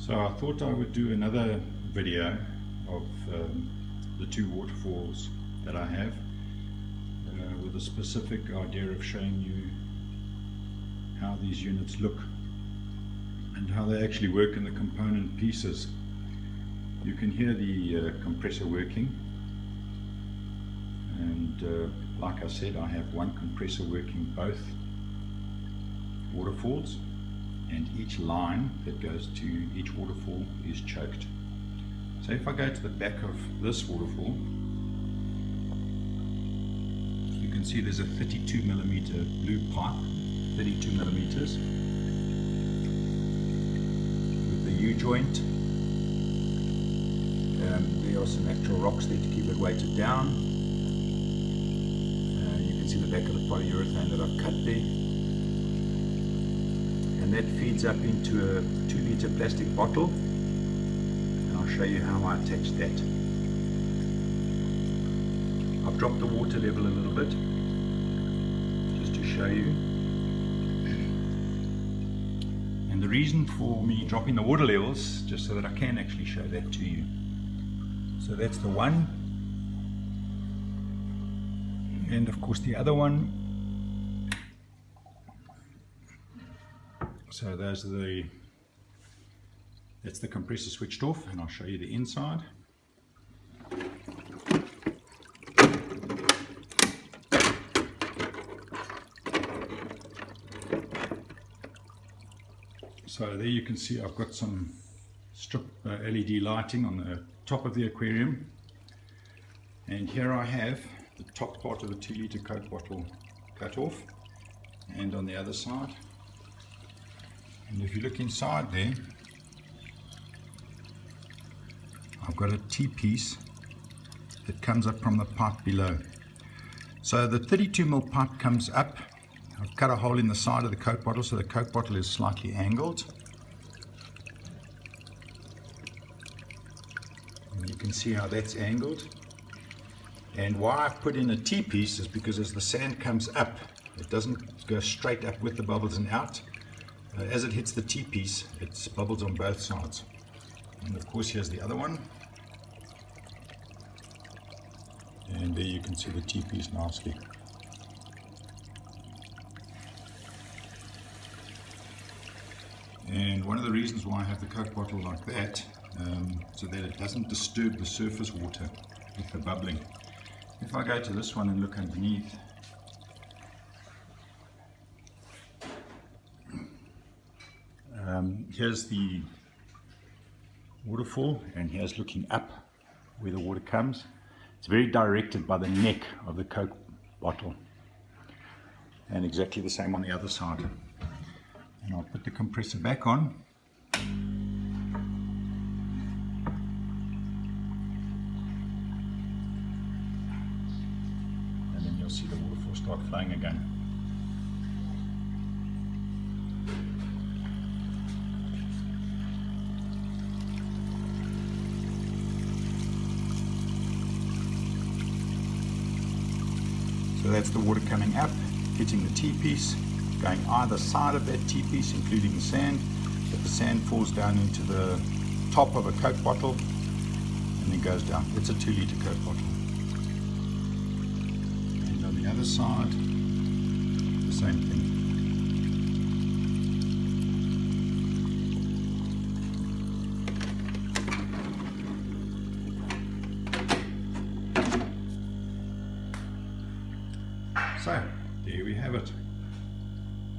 So I thought I would do another video of the two waterfalls that I have with a specific idea of showing you how these units look and how they actually work in the component pieces. You can hear the compressor working, and like I said, I have one compressor working both waterfalls, and each line that goes to each waterfall is choked. So if I go to the back of this waterfall, you can see there's a 32mm blue pipe, 32 millimeters, with the U-joint. There are some actual rocks there to keep it weighted down. You can see the back of the polyurethane that I've cut there. And that feeds up into a 2-litre plastic bottle, and I'll show you how I attach that. I've dropped the water level a little bit just to show you, and the reason for me dropping the water levels just so that I can actually show that to you. So that's the one, and of course the other one. So that's the compressor switched off, and I'll show you the inside. So there you can see I've got some strip LED lighting on the top of the aquarium, and here I have the top part of the 2-litre Coke bottle cut off, and on the other side. And if you look inside there, I've got a T-piece that comes up from the pipe below. So the 32mm pipe comes up. I've cut a hole in the side of the Coke bottle so the Coke bottle is slightly angled. And you can see how that's angled. And why I've put in a T-piece is because as the sand comes up, it doesn't go straight up with the bubbles and out. As it hits the T-piece, it's bubbles on both sides. And of course here's the other one. And there you can see the T-piece nicely. And one of the reasons why I have the Coke bottle like that, so that it doesn't disturb the surface water with the bubbling. If I go to this one and look underneath, here's the waterfall, and here's looking up where the water comes. It's very directed by the neck of the Coke bottle, and exactly the same on the other side. And I'll put the compressor back on. And then you'll see the waterfall start flowing again. So that's the water coming up, hitting the T-piece, going either side of that T-piece, including the sand. But the sand falls down into the top of a Coke bottle and then goes down. It's a 2-litre Coke bottle. And on the other side, the same thing. So, there we have it.